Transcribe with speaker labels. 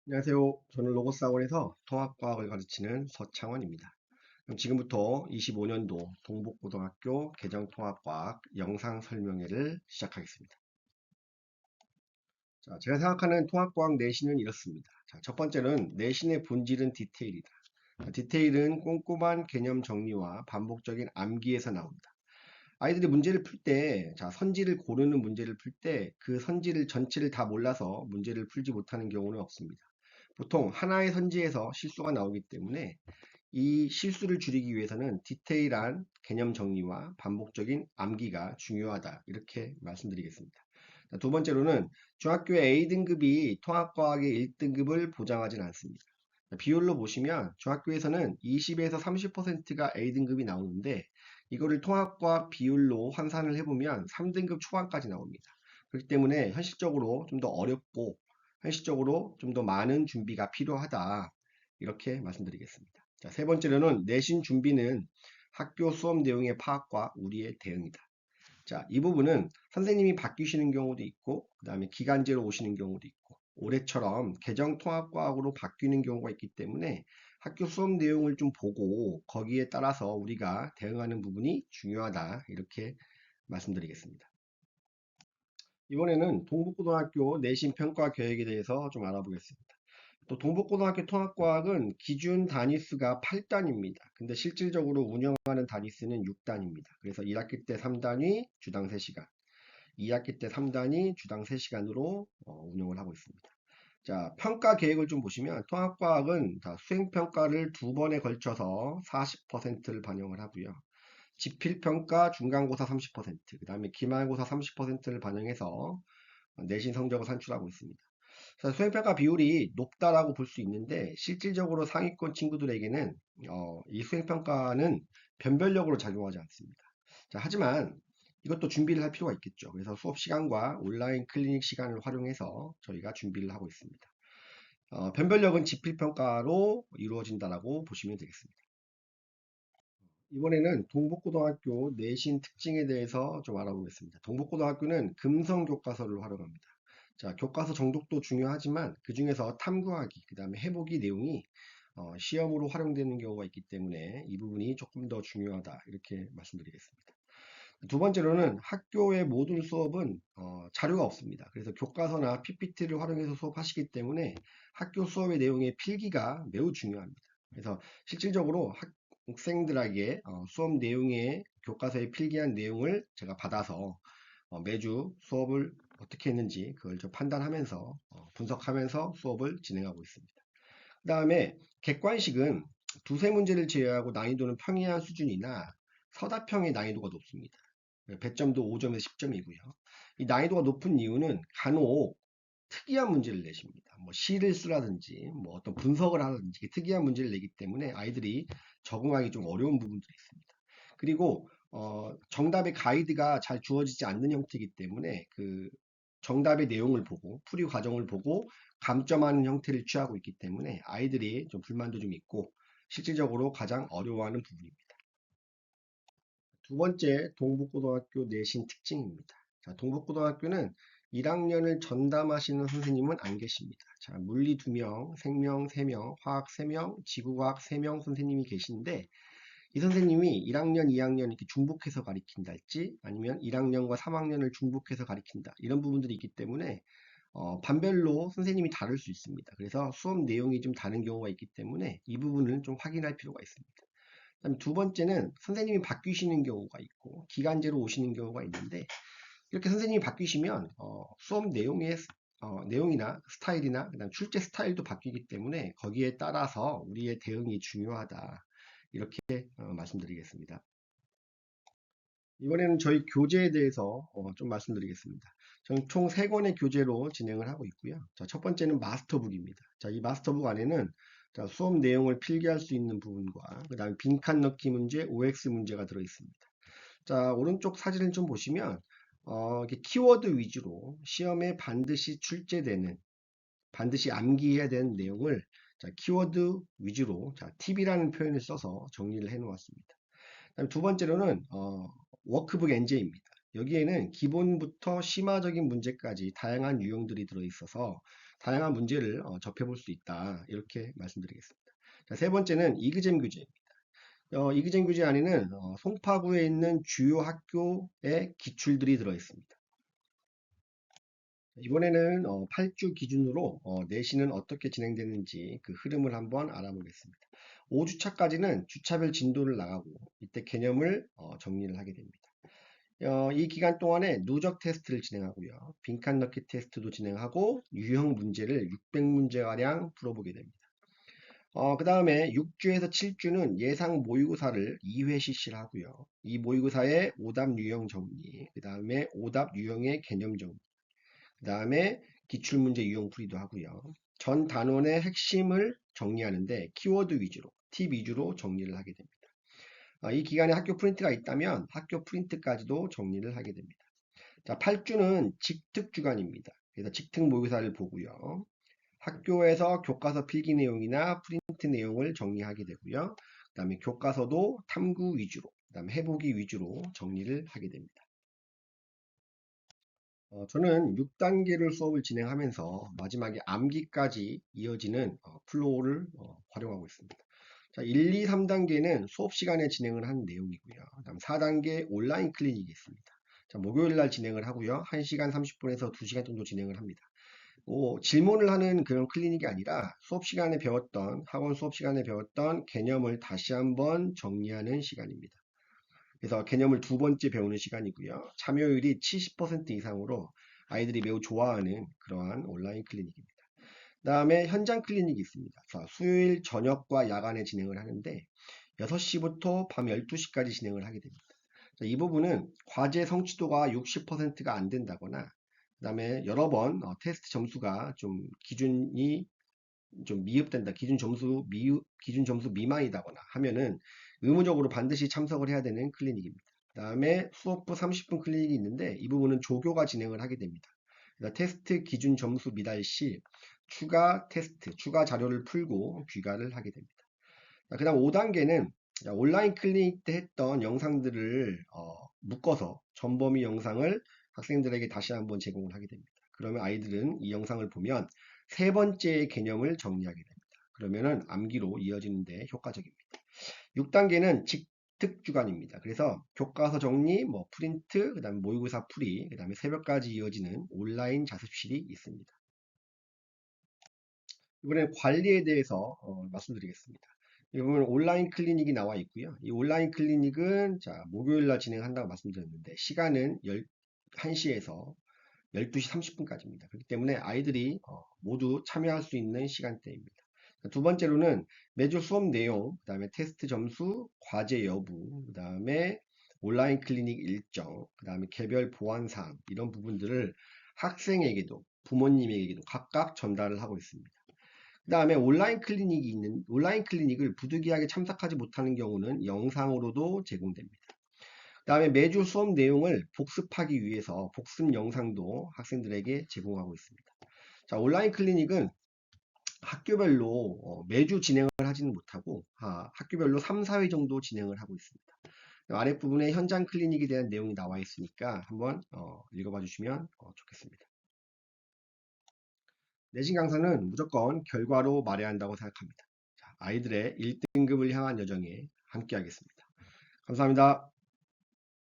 Speaker 1: 안녕하세요. 저는 로고스학원에서 통합과학을 가르치는 서창원입니다. 그럼 지금부터 25년도 동북고등학교 개정통합과학 영상 설명회를 시작하겠습니다. 자, 제가 생각하는 통합과학 내신은 이렇습니다. 자, 첫 번째는 내신의 본질은 디테일이다. 디테일은 꼼꼼한 개념 정리와 반복적인 암기에서 나온다. 아이들이 문제를 풀 때, 자, 선지를 고르는 문제를 풀 때 그 선지를 전체를 다 몰라서 문제를 풀지 못하는 경우는 없습니다. 보통 하나의 선지에서 실수가 나오기 때문에 이 실수를 줄이기 위해서는 디테일한 개념 정리와 반복적인 암기가 중요하다. 이렇게 말씀드리겠습니다. 두 번째로는 중학교 A등급이 통합과학의 1등급을 보장하진 않습니다. 비율로 보시면 중학교에서는 20에서 30%가 A등급이 나오는데 이거를 통합과학 비율로 환산을 해보면 3등급 초반까지 나옵니다. 그렇기 때문에 현실적으로 좀 더 어렵고 현실적으로 좀 더 많은 준비가 필요하다. 이렇게 말씀드리겠습니다. 자, 세 번째로는 내신 준비는 학교 수업 내용의 파악과 우리의 대응이다. 자, 이 부분은 선생님이 바뀌시는 경우도 있고, 그 다음에 기간제로 오시는 경우도 있고, 올해처럼 개정통합과학으로 바뀌는 경우가 있기 때문에 학교 수업 내용을 좀 보고 거기에 따라서 우리가 대응하는 부분이 중요하다. 이렇게 말씀드리겠습니다. 이번에는 동북고등학교 내신 평가 계획에 대해서 좀 알아보겠습니다. 또 동북고등학교 통합과학은 기준 단위수가 8단입니다. 근데 실질적으로 운영하는 단위수는 6단입니다. 그래서 1학기 때 3단위, 주당 3시간, 2학기 때 3단위, 주당 3시간으로 운영을 하고 있습니다. 자, 평가 계획을 좀 보시면 통합과학은 수행평가를 두 번에 걸쳐서 40%를 반영을 하고요. 지필평가 중간고사 30%, 그 다음에 기말고사 30%를 반영해서 내신 성적을 산출하고 있습니다. 수행평가 비율이 높다라고 볼 수 있는데 실질적으로 상위권 친구들에게는 이 수행평가는 변별력으로 작용하지 않습니다. 자, 하지만 이것도 준비를 할 필요가 있겠죠. 그래서 수업 시간과 온라인 클리닉 시간을 활용해서 저희가 준비를 하고 있습니다. 변별력은 지필평가로 이루어진다라고 보시면 되겠습니다. 이번에는 동북고등학교 내신 특징에 대해서 좀 알아보겠습니다. 동북고등학교는 금성 교과서를 활용합니다. 자, 교과서 정독도 중요하지만 그 중에서 탐구하기, 그 다음에 해보기 내용이 시험으로 활용되는 경우가 있기 때문에 이 부분이 조금 더 중요하다. 이렇게 말씀드리겠습니다. 두 번째로는 학교의 모든 수업은 자료가 없습니다. 그래서 교과서나 PPT를 활용해서 수업하시기 때문에 학교 수업의 내용의 필기가 매우 중요합니다. 그래서 실질적으로 학생들에게 수업 내용의 교과서에 필기한 내용을 제가 받아서 매주 수업을 어떻게 했는지 그걸 좀 판단하면서 분석하면서 수업을 진행하고 있습니다. 그 다음에 객관식은 두세 문제를 제외하고 난이도는 평이한 수준이나 서다평의 난이도가 높습니다. 배점도 5점에서 10점이고요. 이 난이도가 높은 이유는 간혹 특이한 문제를 내십니다. 뭐 시를 쓰라든지 뭐 어떤 분석을 하든지 특이한 문제를 내기 때문에 아이들이 적응하기 좀 어려운 부분들이 있습니다. 그리고 정답의 가이드가 잘 주어지지 않는 형태이기 때문에 그 정답의 내용을 보고 풀이 과정을 보고 감점하는 형태를 취하고 있기 때문에 아이들이 좀 불만도 좀 있고 실질적으로 가장 어려워하는 부분입니다. 두 번째 동북고등학교 내신 특징입니다. 자, 동북고등학교는 1학년을 전담하시는 선생님은 안 계십니다. 자, 물리 2명, 생명 3명, 화학 3명, 지구과학 3명 선생님이 계신데 이 선생님이 1학년, 2학년 이렇게 중복해서 가리킨다 할지 아니면 1학년과 3학년을 중복해서 가리킨다 이런 부분들이 있기 때문에 반별로 선생님이 다를 수 있습니다. 그래서 수업 내용이 좀 다른 경우가 있기 때문에 이 부분을 좀 확인할 필요가 있습니다. 그다음에 두 번째는 선생님이 바뀌시는 경우가 있고 기간제로 오시는 경우가 있는데 이렇게 선생님이 바뀌시면 수업 내용의 내용이나 스타일이나 그다음 출제 스타일도 바뀌기 때문에 거기에 따라서 우리의 대응이 중요하다. 이렇게 말씀드리겠습니다. 이번에는 저희 교재에 대해서 좀 말씀드리겠습니다. 저는 총 3권의 교재로 진행을 하고 있고요. 자, 첫 번째는 마스터북입니다. 자, 이 마스터북 안에는 자, 수업 내용을 필기할 수 있는 부분과 그 다음에 빈칸 넣기 문제, OX 문제가 들어 있습니다. 자, 오른쪽 사진을 좀 보시면 이렇게 키워드 위주로 시험에 반드시 출제되는 반드시 암기해야 되는 내용을 자, 키워드 위주로 자, 팁이라는 표현을 써서 정리를 해 놓았습니다. 그다음에 두 번째로는 워크북 NJ입니다. 여기에는 기본부터 심화적인 문제까지 다양한 유형들이 들어있어서 다양한 문제를 접해볼 수 있다. 이렇게 말씀드리겠습니다. 자, 세 번째는 이그잼 규제입니다. 이그잼 규제 안에는 송파구에 있는 주요 학교의 기출들이 들어있습니다. 이번에는 8주 기준으로 내신은 어떻게 진행되는지 그 흐름을 한번 알아보겠습니다. 5주차까지는 주차별 진도를 나가고 이때 개념을 정리를 하게 됩니다. 이 기간 동안에 누적 테스트를 진행하고요. 빈칸 넣기 테스트도 진행하고 유형 문제를 600문제가량 풀어보게 됩니다. 그 다음에 6주에서 7주는 예상 모의고사를 2회 실시를 하고요. 이 모의고사의 오답 유형 정리, 그 다음에 오답 유형의 개념 정리, 그 다음에 기출문제 유형 풀이도 하고요. 전 단원의 핵심을 정리하는데 키워드 위주로, 팁 위주로 정리를 하게 됩니다. 이 기간에 학교 프린트가 있다면 학교 프린트까지도 정리를 하게 됩니다. 자, 8주는 직특 주간입니다. 그래서 직특 모의고사를 보고요. 학교에서 교과서 필기 내용이나 프린트 내용을 정리하게 되고요. 그 다음에 교과서도 탐구 위주로, 그 다음에 해보기 위주로 정리를 하게 됩니다. 저는 6단계를 수업을 진행하면서 마지막에 암기까지 이어지는 플로우를 활용하고 있습니다. 자, 1, 2, 3단계는 수업 시간에 진행을 한 내용이고요. 다음 4단계 온라인 클리닉이 있습니다. 자, 목요일 날 진행을 하고요. 1시간 30분에서 2시간 정도 진행을 합니다. 질문을 하는 그런 클리닉이 아니라 수업 시간에 배웠던, 학원 수업 시간에 배웠던 개념을 다시 한번 정리하는 시간입니다. 그래서 개념을 두 번째 배우는 시간이고요. 참여율이 70% 이상으로 아이들이 매우 좋아하는 그러한 온라인 클리닉입니다. 그 다음에 현장 클리닉이 있습니다. 수요일 저녁과 야간에 진행을 하는데 6시부터 밤 12시까지 진행을 하게 됩니다. 이 부분은 과제 성취도가 60%가 안 된다거나 그 다음에 여러 번 테스트 점수가 좀 기준이 좀 미흡된다, 기준 점수 미만이다거나 하면은 의무적으로 반드시 참석을 해야 되는 클리닉입니다. 그 다음에 수업부 30분 클리닉이 있는데 이 부분은 조교가 진행을 하게 됩니다. 그래서 테스트 기준 점수 미달 시 추가 테스트, 추가 자료를 풀고 귀가를 하게 됩니다. 그 다음 5단계는 온라인 클리닉 때 했던 영상들을 묶어서 전범위 영상을 학생들에게 다시 한번 제공을 하게 됩니다. 그러면 아이들은 이 영상을 보면 세 번째의 개념을 정리하게 됩니다. 그러면은 암기로 이어지는데 효과적입니다. 6단계는 직특 주간입니다. 그래서 교과서 정리, 프린트, 그 다음에 모의고사 풀이, 그 다음에 새벽까지 이어지는 온라인 자습실이 있습니다. 이번엔 관리에 대해서 말씀드리겠습니다. 이번엔 온라인 클리닉이 나와 있고요. 이 온라인 클리닉은 목요일 날 진행한다고 말씀드렸는데 시간은 1시에서 12시 30분까지입니다. 그렇기 때문에 아이들이 모두 참여할 수 있는 시간대입니다. 두 번째로는 매주 수업 내용, 그 다음에 테스트 점수, 과제 여부, 그 다음에 온라인 클리닉 일정, 그 다음에 개별 보완사항 이런 부분들을 학생에게도 부모님에게도 각각 전달을 하고 있습니다. 그 다음에 온라인 클리닉을 부득이하게 참석하지 못하는 경우는 영상으로도 제공됩니다. 그 다음에 매주 수업 내용을 복습하기 위해서 복습 영상도 학생들에게 제공하고 있습니다. 자, 온라인 클리닉은 학교별로 매주 진행을 하지는 못하고 학교별로 3, 4회 정도 진행을 하고 있습니다. 아랫부분에 현장 클리닉에 대한 내용이 나와 있으니까 한번 읽어봐 주시면 좋겠습니다. 내신 강사는 무조건 결과로 말해야 한다고 생각합니다. 자, 아이들의 1등급을 향한 여정에 함께 하겠습니다. 감사합니다.